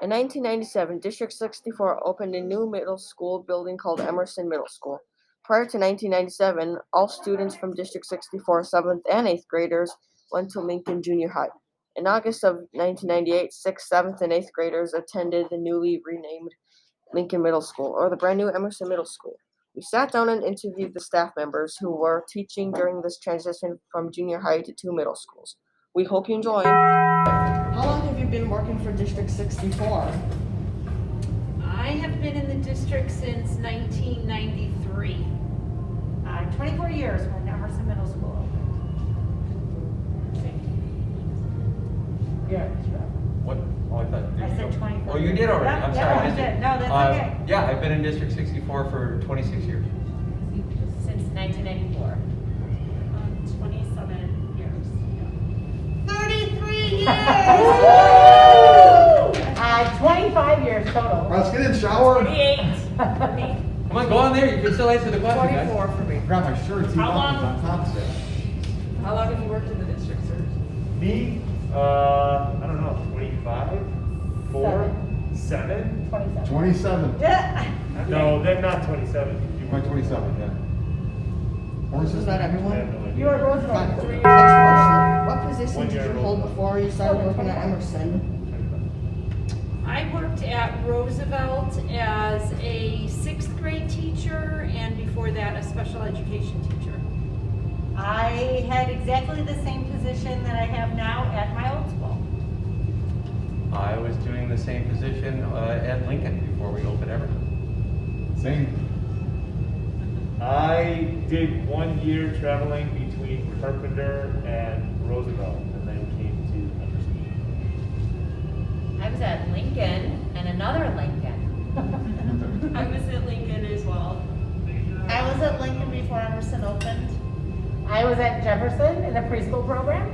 In 1997, District 64 opened a new middle school building called Emerson Middle School. Prior to 1997, all students from District 64, 7th and 8th graders, went to Lincoln Junior High. In August of 1998, 6th, 7th, and 8th graders attended the newly renamed Lincoln Middle School, or the brand new Emerson Middle School. We sat down and interviewed the staff members who were teaching during this transition from junior high to two middle schools. We hope you enjoy. How long have you been working for District 64? I have been in the district since 1993. 24 years when Emerson Middle School opened. Yeah. What? Oh, I thought. I said 24. Oh, you did already. Yeah, I'm sorry. I did. No, that's okay. Yeah, I've been in District 64 for 26 years. Since 1994. 27 years. 33 years! 25 years total. Let's get in shower. 48 for me. Come on, go on there. You can still answer the question, 24 for me. Grab my shirt. See How long? on top of it. How long have you worked in the district, sir? Me, I don't know, 25, 4, 7? 27. 27. Yeah. No, then not 27. You My 27, yeah. Horses? Is that I have everyone? no idea. You are Roosevelt. Next question. What position 1 did year you hold old. before you started working at Emerson? I worked at Roosevelt as a 6th grade teacher, and before that, a special education teacher. I had exactly the same position that I have now at my old school. I was doing the same position at Lincoln before we opened Emerson. Same. I did 1 year traveling between Carpenter and Roosevelt, and then came to Emerson. I was at Lincoln and another Lincoln. I was at Lincoln as well. I was at Lincoln before Emerson opened. I was at Jefferson in the preschool program.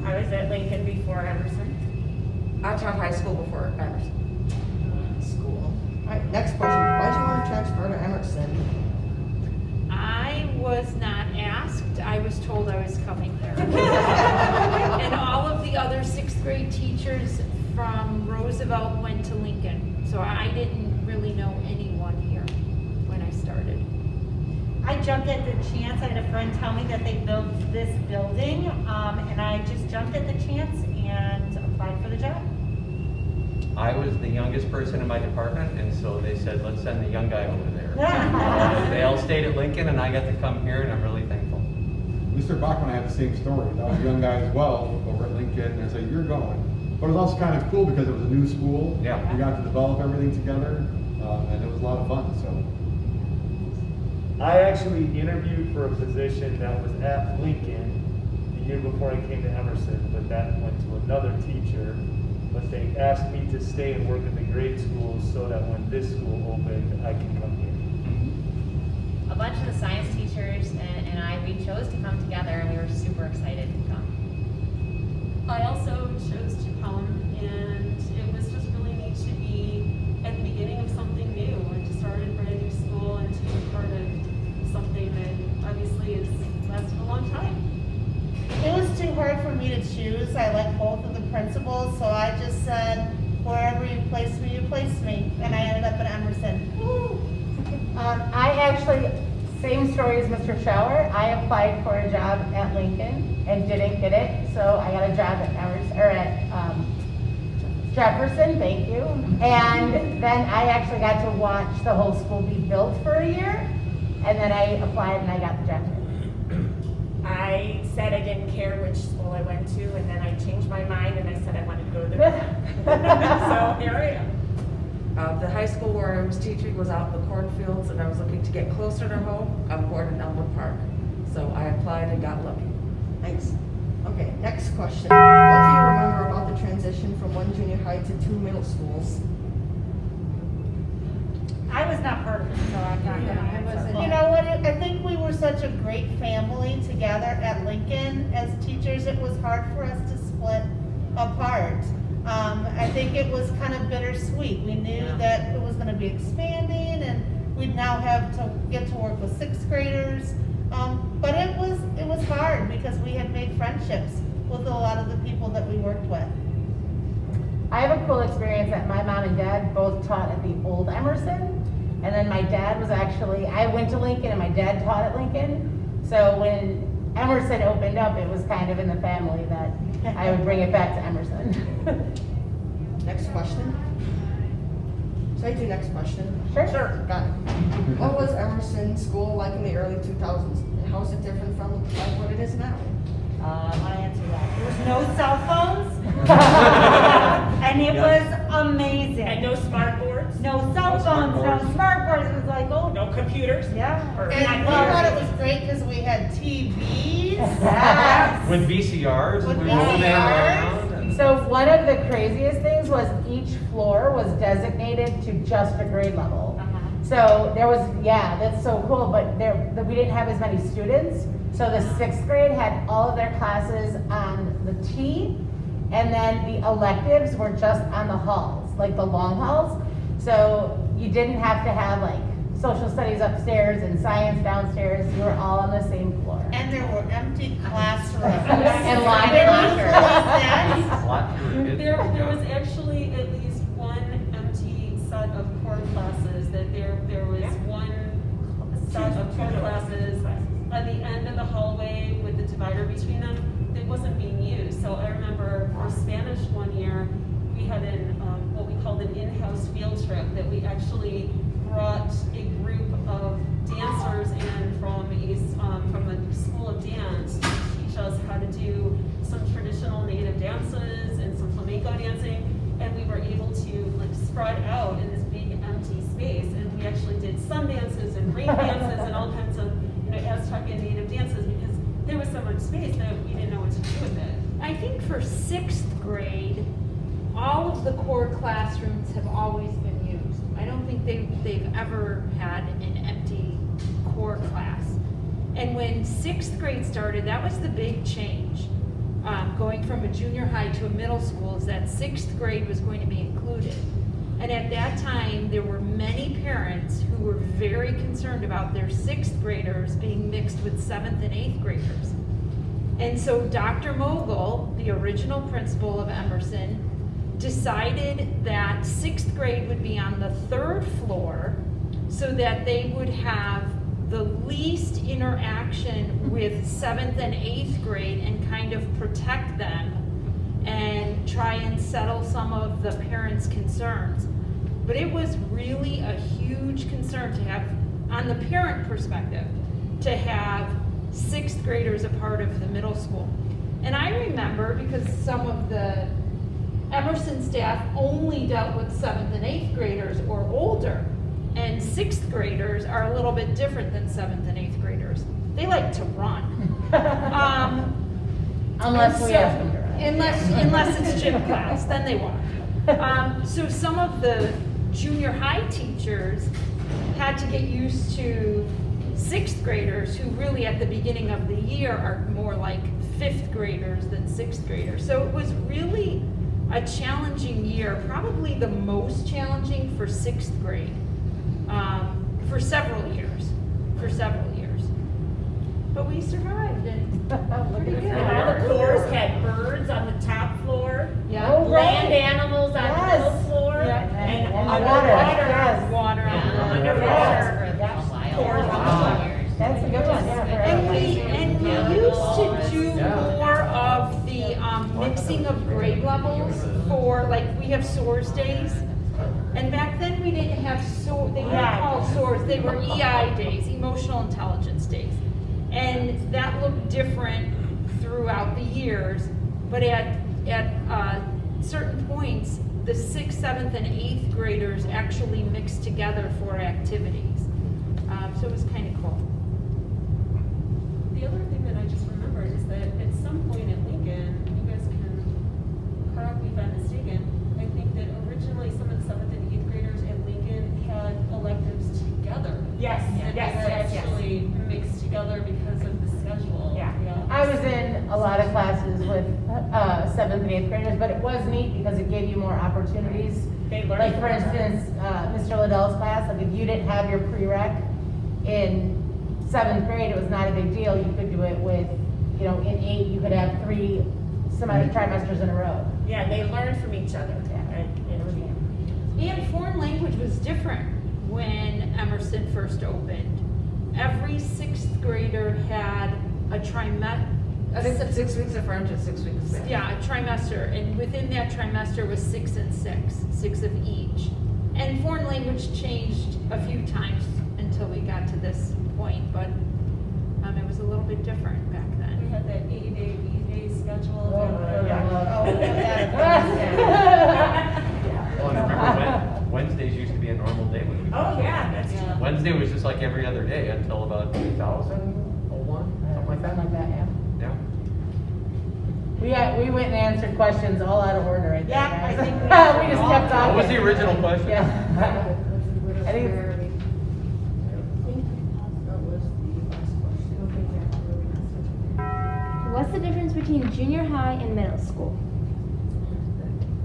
I was at Lincoln before Emerson. I taught high school before Emerson. School. Alright, next question. Why did you want to transfer to Emerson? I was not asked. I was told I was coming there. And all of the other 6th grade teachers from Roosevelt went to Lincoln. So I didn't really know anyone here when I started. I jumped at the chance. I had a friend tell me that they built this building, and I just jumped at the chance and applied for the job. I was the youngest person in my department, and so they said, let's send the young guy over there. They all stayed at Lincoln, and I got to come here, and I'm really thankful. Mr. Bachman and I had the same story. I was a young guy as well over at Lincoln, and I said, you're going. But it was also kind of cool because it was a new school. Yeah. We got to develop everything together, and it was a lot of fun. So. I actually interviewed for a position that was at Lincoln the year before I came to Emerson, but that went to another teacher. But they asked me to stay and work in the grade schools so that when this school opened, I can come here. A bunch of the science teachers and I, we chose to come together and we were super excited to come. I also chose to come, and it was just really neat to be at the beginning of something new and to start a brand new school and to be part of something that obviously has lasted a long time. It was too hard for me to choose. I like both of the principals, so I just said, wherever you place me, you place me. And I ended up at Emerson. Woo! I actually, same story as Mr. Schauer. I applied for a job at Lincoln and didn't get it, so I got a job at Emerson, or at Jefferson, thank you. And then I actually got to watch the whole school be built for a year, and then I applied and I got the job. I said I didn't care which school I went to, and then I changed my mind and I said I wanted to go to the So here I am. The high school where I was teaching was out in the cornfields, and I was looking to get closer to home. I'm born in Elmwood Park, so I applied and got lucky. Thanks. Okay, next question. What do you remember about the transition from one junior high to two middle schools? I was not part of it, so I'm not gonna answer. You know what? I think we were such a great family together at Lincoln as teachers. It was hard for us to split apart. I think it was kind of bittersweet. We knew that it was going to be expanding, and we'd now have to get to work with 6th graders. But it was hard because we had made friendships with a lot of the people that we worked with. I have a cool experience that my mom and dad both taught at the old Emerson. And then my dad was actually, I went to Lincoln and my dad taught at Lincoln. So when Emerson opened up, it was kind of in the family that I would bring it back to Emerson. Next question. Should I do next question? Sure. Got it. What was Emerson School like in the early 2000s? And how is it different from like what it is now? I want to answer that. There was no cell phones, and it Yes. was amazing. And no smart boards? No cell No phones, smart no smart boards. It was like, oh, No computers? yeah. Or And we Well, thought it was great because we had TVs. Yes. With VCRs, With we rolled them VCRs. around and. So one of the craziest things was each floor was designated to just a grade level. So there was, yeah, that's so cool, but we didn't have as many students. So the 6th grade had all of their classes on the T, and then the electives were just on the halls, like the long halls. So you didn't have to have like social studies upstairs and science downstairs. You were all on the same floor. And there were empty classrooms. And lockers. A lot fewer kids. There Yeah. was actually at least one empty set of core classes, that there was one set of core classes at the end of the hallway with the divider between them that wasn't being used. So I remember for Spanish one year, we had what we called an in-house field trip, that we actually brought a group of dancers in from a school of dance to teach us how to do some traditional native dances and some flamenco dancing, and we were able to like spread out in this big empty space, and we actually did sun dances and rain dances and all kinds of Aztec and native dances, because there was so much space that we didn't know what to do with it. I think for 6th grade, all of the core classrooms have always been used. I don't think they've ever had an empty core class. And when 6th grade started, that was the big change. Going from a junior high to a middle school, is that 6th grade was going to be included. And at that time, there were many parents who were very concerned about their 6th graders being mixed with 7th and 8th graders. And so Dr. Mogul, the original principal of Emerson, decided that 6th grade would be on the 3rd floor so that they would have the least interaction with 7th and 8th grade and kind of protect them and try and settle some of the parents' concerns. But it was really a huge concern to have, on the parent perspective, to have 6th graders a part of the middle school. And I remember, because some of the Emerson staff only dealt with 7th and 8th graders or older, and 6th graders are a little bit different than 7th and 8th graders. They like to run. Unless we so- ask them to run. Unless it's gym class, then they walk. So some of the junior high teachers had to get used to 6th graders who really at the beginning of the year are more like 5th graders than 6th graders. So it was really a challenging year, probably the most challenging for 6th grade, for several years. But we survived and pretty good. And all the cores had birds on the top floor, Yeah. Oh, right. land animals on the middle Yes. floor, Yeah. and And underwater. yes. Water on the Underwater. Yes. Cores on the years. That's a good one, yeah. for everybody. And we used to do more of the mixing of grade levels for, like, we have SOARS days. And back then we didn't have they weren't called SOARS, they were EI days, emotional intelligence days. And that looked different throughout the years, but at certain points, the 6th, 7th, and 8th graders actually mixed together for activities. So it was kind of cool. The other thing that I just remembered is that at some point at Lincoln, you guys can correct me if I'm mistaken, I think that originally some of the 7th and 8th graders at Lincoln had electives together. Yes, And yes, they were yes, yes. actually mixed together because of the schedule. Yeah. I was in a lot of classes with 7th and 8th graders, but it was neat because it gave you more opportunities. They learned. Like for instance, Mr. Liddell's class, like if you didn't have your prereq in 7th grade, it was not a big deal. You could do it with, in 8, you could have 3 trimesters in a row. Yeah, they learned from each other. Yeah. was different when Emerson first opened. Every sixth grader had a trimester. I think it's 6 weeks of French and 6 weeks of Spanish. Yeah, a trimester, and within that trimester was 6 and 6 of each. And foreign language changed a few times until we got to this point, but it was a little bit different back We then. had that A-day, B-day schedule. Oh, Well, and remember Wednesdays used to be a normal day when we. Oh, yeah, that's true. Yeah. Wednesday was just like every other day until about 2001, something like that. yeah. Yeah. We went and answered questions all out of order, I think. Yeah, I think we- We just kept talking. What was the original question? Yeah. I think it's- What's the difference between junior high and middle school?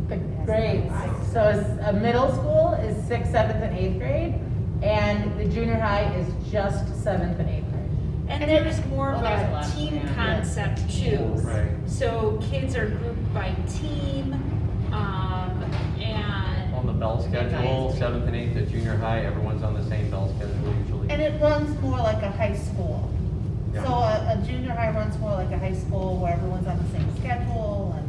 the grades. So a middle school is 6th, 7th, and 8th grade, and the junior high is just 7th and 8th grade. And there's more of there's a a lot, team yeah. concept too. Right. So kids are grouped by team, and On the bell schedule, 7th and 8th at junior high, everyone's on the same bell schedule usually. And it runs more like a high school. Yeah. So a junior high runs more like a high school where everyone's on the same schedule and,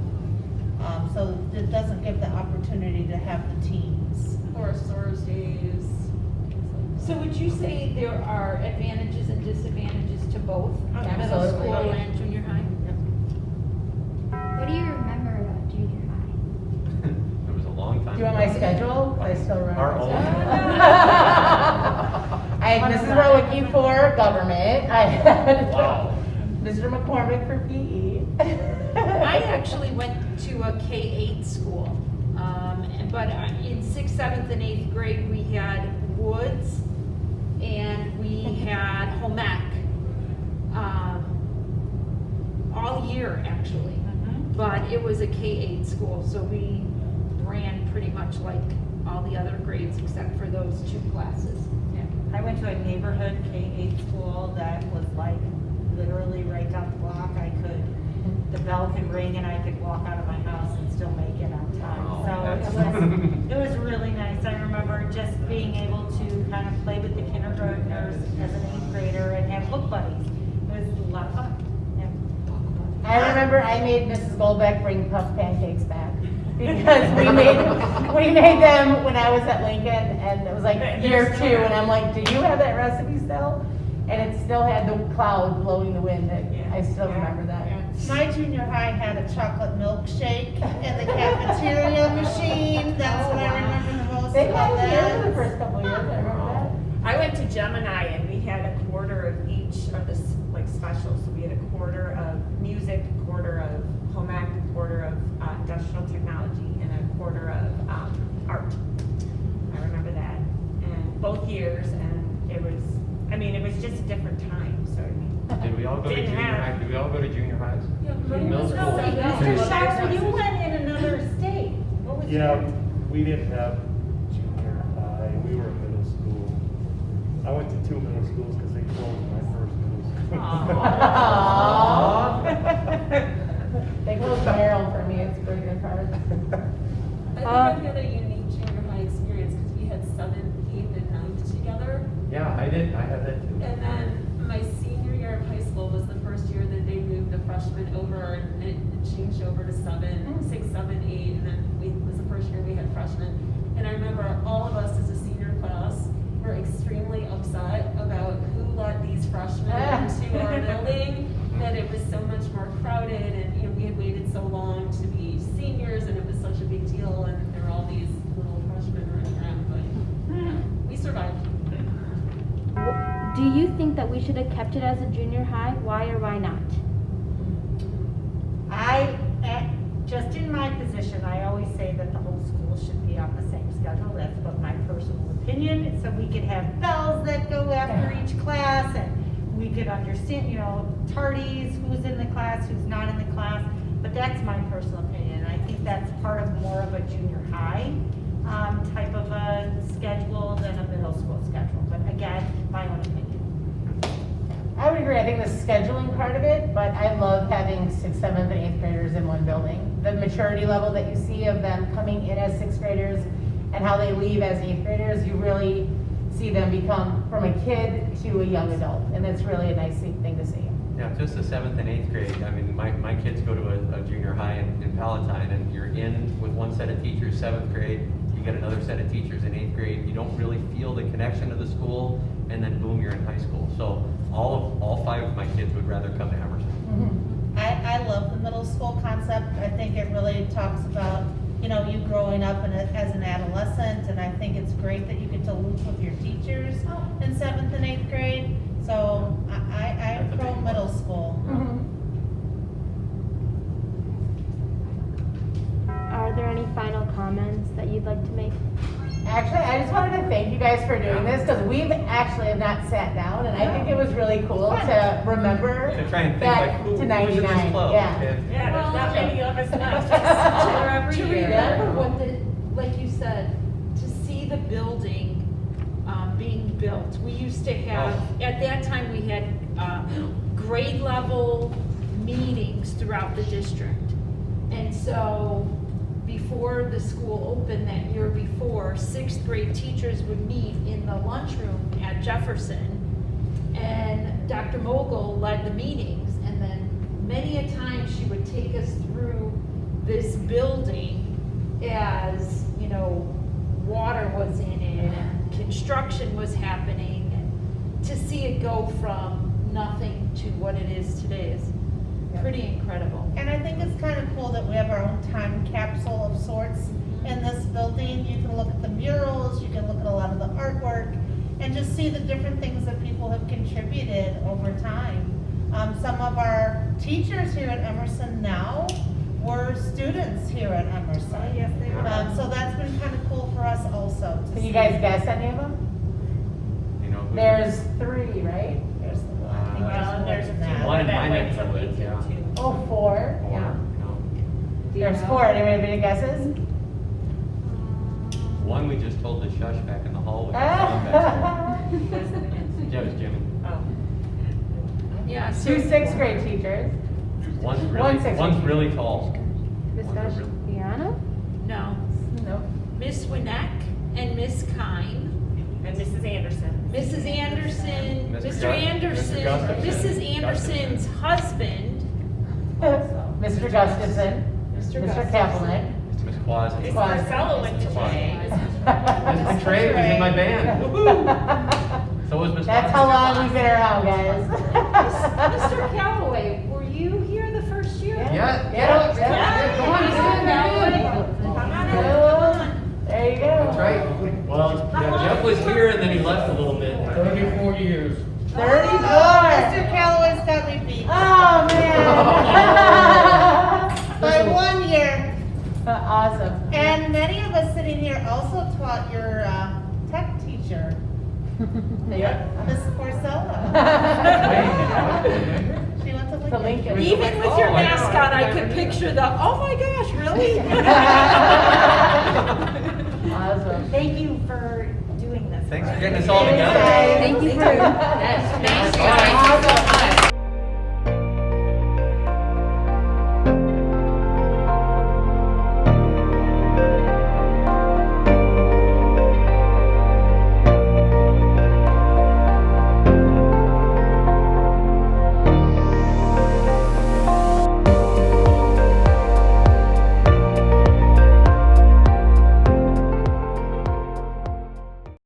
so it doesn't give the opportunity to have the teams. Or source days. so would you say there are advantages and disadvantages to both middle Absolutely. school and junior high? What do you remember about junior high? It was a long time. Do you want my ago. schedule? I still remember. Our own. I had Mrs. Rowicki for government. I had Wow. Mr. McCormick for PE. I actually went to a K-8 school, but in 6th, 7th, and 8th grade, we had Woods and we had home ec, all year actually. But it was a K-8 school, so we ran pretty much like all the other grades except for those 2 classes. I went to a neighborhood K-8 school that was like literally right down the block. The bell could ring and I could walk out of my house and still make it on time. Wow, So it was really nice. I remember just being able to kind of play with the kindergartners as an 8th grader and have book buddies. It was a lot of fun. Yeah. I remember I made Mrs. Goldbeck bring puff pancakes back because we made them when I was at Lincoln, and it was like year 2, and I'm like, do you have that recipe still? And it still had the cloud blowing the wind. I still remember that. My junior high had a chocolate milkshake in the cafeteria machine. That's what I remember the most They about had it here for the that. first couple of years. I remember I went to Gemini and we had a quarter of each of the specials. So we had a quarter of music, a quarter of home ec, a quarter of industrial technology, and a quarter of art. I remember that, and both years, and it was just a different time. So Did we all go to Didn't junior have- high? Did we all go to junior highs? Yeah, Middle school. No, Mr. Schauer, you went in another state. What was Yeah, your? we didn't have junior high, we were in middle school. I went to 2 middle schools because they closed my first middle school. They closed Merrill for me. It's a pretty good card. I think I had a unique junior high experience because we had 7th, 8th, and 9th together. Yeah, I did. I had that too. And then my senior year of high school was the first year that they moved the freshmen over, and it changed over to 6, 7, 8, and then it was the first year we had freshmen. And I remember all of us as a senior class were extremely upset about who let these freshmen into our building, that it was so much more crowded, and we had waited so long to be seniors, and it was such a big deal, and there were all these little freshmen running around, but we survived. Do you think that we should have kept it as a junior high? Why or why not? Just in my position, I always say that the whole school should be on the same schedule. That's but my personal opinion. So we could have bells that go after each class, and we could understand, tardies, who's in the class, who's not in the class. But that's my personal opinion. I think that's part of more of a junior high type of a schedule than a middle school schedule. But again, my own opinion. I would agree. I think the scheduling part of it, but I love having 6th, 7th, and 8th graders in one building. The maturity level that you see of them coming in as 6th graders and and how they leave as 8th graders, you really see them become from a kid to a young adult, and that's really a nice thing to see. Yeah, just the 7th and 8th grade. I mean, my kids go to a junior high in Palatine, and you're in with one set of teachers, 7th grade, you get another set of teachers in 8th grade. You don't really feel the connection to the school, and then boom, you're in high school. So all 5 of my kids would rather come to Emerson. I love the middle school concept. I think it really talks about, you growing up as an adolescent, and I think it's great that you get to loop with your teachers in 7th and 8th grade. So I'm pro middle school. Are there any final comments that you'd like to make? Actually, I just wanted to thank you guys for doing this, because we've actually have not sat down, and I think it was really cool to remember To try and think that like, who's to in this 99. club? Yeah. Yeah, there's not many of us left. To remember what like you said, to see the building being built. We used to have, at that time, we had grade level meetings throughout the district. And so before the school opened that year before, 6th grade teachers would meet in the lunchroom at Jefferson. And Dr. Mogul led the meetings, and then many a time she would take us through this building as, water was in it and construction was happening, and to see it go from nothing to what it is today is pretty incredible. And I think it's kind of cool that we have our own time capsule of sorts in this building. You can look at the murals, you can look at a lot of the artwork, and just see the different things that people have contributed over time. Some of our teachers here at Emerson now were students here at Emerson. Yes, they are. So that's been kind of cool for us also. Can you guys guess any of them? There's 3, right? There's the one. I think Well, and there's a few that. more One in that my went neck to of the woods, Lincoln yeah. too. Oh, 4. Yeah. There's 4. Anybody guesses? One we just told to shush back in the hallway. Yeah, it was Jimmy. Oh. Yeah, so 2 6th grade teachers. One's One sixth really tall. Miss One's really- Diana? no, Nope. Miss Winneck and Miss Kine. And Mrs. Anderson. Mrs. Anderson, Mr. Mr. Gus- Anderson, Mr. Gustafson. Mrs. Anderson's husband, Mr. Gustafson. Mr. Mr. Gustafson. Kaplick. Miss Quaz. Miss Why? Marcella went to today. Miss Trey was in my band. So was Miss That's Quaz. how long we've been around, guys. Mr. Calloway, were you here the first year? Yeah. Come on, there you go. That's right. Well, Jeff was here and then he left a little bit. 34 years. 34. Mr. Calloway's got me beat. Oh, man. By 1 year. Awesome. And many of us sitting here also taught your tech teacher, Miss Porcella. She went to To Lincoln. Lincoln. Even with your Oh, I know. mask on, I could picture the, oh my gosh, really? Awesome. Thank you for doing this. Thanks for getting us all Thanks, together. guys. Thank you for. Yes, thanks, guys. Awesome.